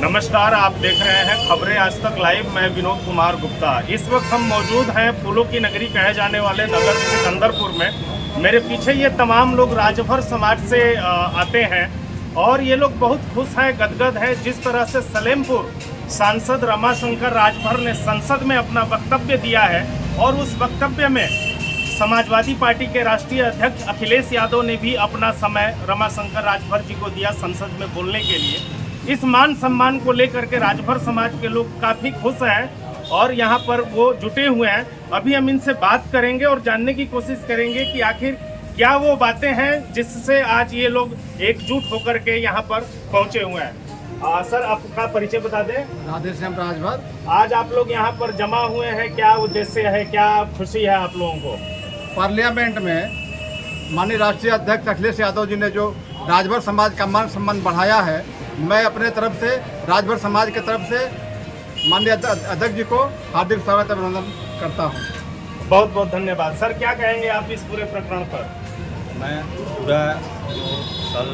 नमस्कार, आप देख रहे हैं खबरें आज तक लाइव। मैं विनोद कुमार गुप्ता। इस वक्त हम मौजूद हैं फूलों की नगरी कहे जाने वाले नगर सिकंदरपुर में। मेरे पीछे ये तमाम लोग राजभर समाज से आते हैं और ये लोग बहुत खुश हैं, गदगद हैं। जिस तरह से सलेमपुर सांसद रमाशंकर राजभर ने संसद में अपना वक्तव्य दिया है और उस वक्तव्य में समाजवादी पार्टी के राष्ट्रीय अध्यक्ष अखिलेश यादव ने भी अपना समय रमाशंकर राजभर जी को दिया संसद में बोलने के लिए। इस मान सम्मान को लेकर के राजभर समाज के लोग काफ़ी खुश हैं और यहाँ पर वो जुटे हुए हैं। अभी हम इनसे बात करेंगे और जानने की कोशिश करेंगे कि आखिर क्या वो बातें हैं जिससे आज ये लोग एकजुट होकर के यहाँ पर पहुँचे हुए हैं। सर, आपका परिचय बता दें। राधेश्याम राजभर। आज आप लोग यहाँ पर जमा हुए हैं, क्या उद्देश्य है, क्या खुशी है आप लोगों को? पार्लियामेंट में माननीय राष्ट्रीय अध्यक्ष अखिलेश यादव जी ने जो राजभर समाज का मान सम्मान बढ़ाया है, मैं अपने तरफ से राजभर समाज की तरफ से माननीय अध्यक्ष जी को हार्दिक स्वागत अभिनंदन करता हूं। बहुत बहुत धन्यवाद। सर, क्या कहेंगे आप इस पूरे प्रकरण पर? मैं पूरा कल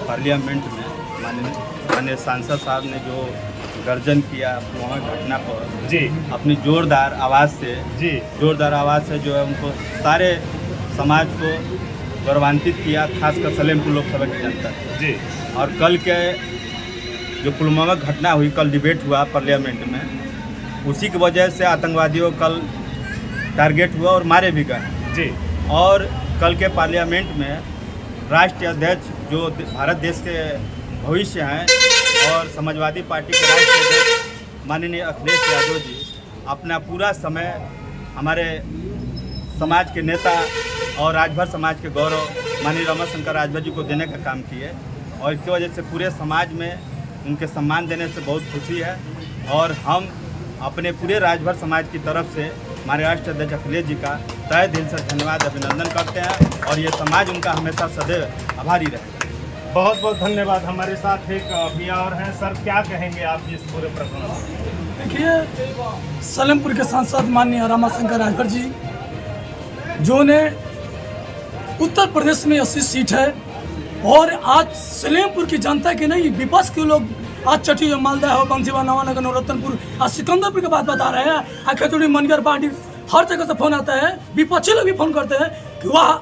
पार्लियामेंट में माननीय सांसद साहब ने जो गर्जन किया वहाँ घटना पर जी अपनी जोरदार आवाज़ से जो है उनको सारे समाज को गौरवान्वित किया, खासकर सलेमपुर लोकसभा की जनता जी। और कल के जो पुलवामा घटना हुई, कल डिबेट हुआ पार्लियामेंट में, उसी की वजह से आतंकवादियों कल टारगेट हुआ और मारे भी गए जी। और कल के पार्लियामेंट में राष्ट्रीय अध्यक्ष जो भारत देश के भविष्य हैं और समाजवादी पार्टी के राष्ट्रीय अध्यक्ष माननीय अखिलेश यादव जी अपना पूरा समय हमारे समाज के नेता और राजभर समाज के गौरव माननीय रमाशंकर राजभर जी को देने का काम किए और इसकी वजह से पूरे समाज में उनके सम्मान देने से बहुत खुशी है। और हम अपने पूरे राजभर समाज की तरफ से हमारे राष्ट्रीय अध्यक्ष अखिलेश जी का तहे दिल से धन्यवाद अभिनंदन करते हैं और ये समाज उनका हमेशा सदैव आभारी रहे। बहुत बहुत धन्यवाद। हमारे साथ एक भैया और हैं। सर, क्या कहेंगे आप इस पूरे प्रकरण में? देखिए, सलेमपुर के सांसद माननीय रमाशंकर राजभर जी जो ने उत्तर प्रदेश में 80 सीट है और आज सलेमपुर की जनता के नहीं विपक्ष के लोग आज चटी मालदा हो, बंसीवा, नवानगर, नौरत्नपुर और सिकंदरपुर की बात बता रहे हैं। खजूरी, मनगर, बाडी, हर जगह से फोन आता है। विपक्षी लोग भी फोन करते हैं कि वाह,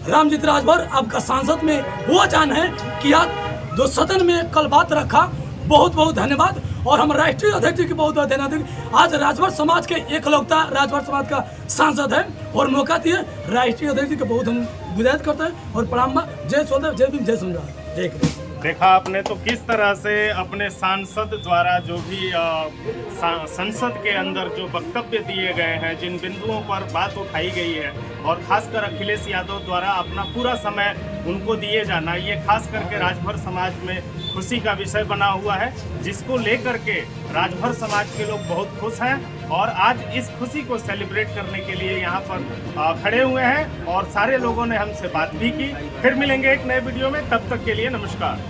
रामजीत राजभर आपका सांसद में वो जान है कि आज जो सदन में कल बात रखा, बहुत बहुत धन्यवाद। और हम राष्ट्रीय अध्यक्ष की बहुत बहुत धन्यवाद। आज राजभर समाज के एकलौता राजभर समाज का सांसद है और मौका दिए राष्ट्रीय अध्यक्ष के बहुत हम गुजारिश करते हैं और प्रणाम। जय सोलदेव, जय भीम, जय संविधान, जय कृष्ण। देखा आपने तो किस तरह से अपने सांसद द्वारा जो भी संसद के अंदर जो वक्तव्य दिए गए हैं, जिन बिंदुओं पर बात उठाई गई है और खासकर अखिलेश यादव द्वारा अपना पूरा समय उनको दिए जाना, ये खास करके राजभर समाज में खुशी का विषय बना हुआ है, जिसको लेकर के राजभर समाज के लोग बहुत खुश हैं और आज इस खुशी को सेलिब्रेट करने के लिए यहाँ पर खड़े हुए हैं और सारे लोगों ने हमसे बात भी की। फिर मिलेंगे एक नए वीडियो में, तब तक के लिए नमस्कार।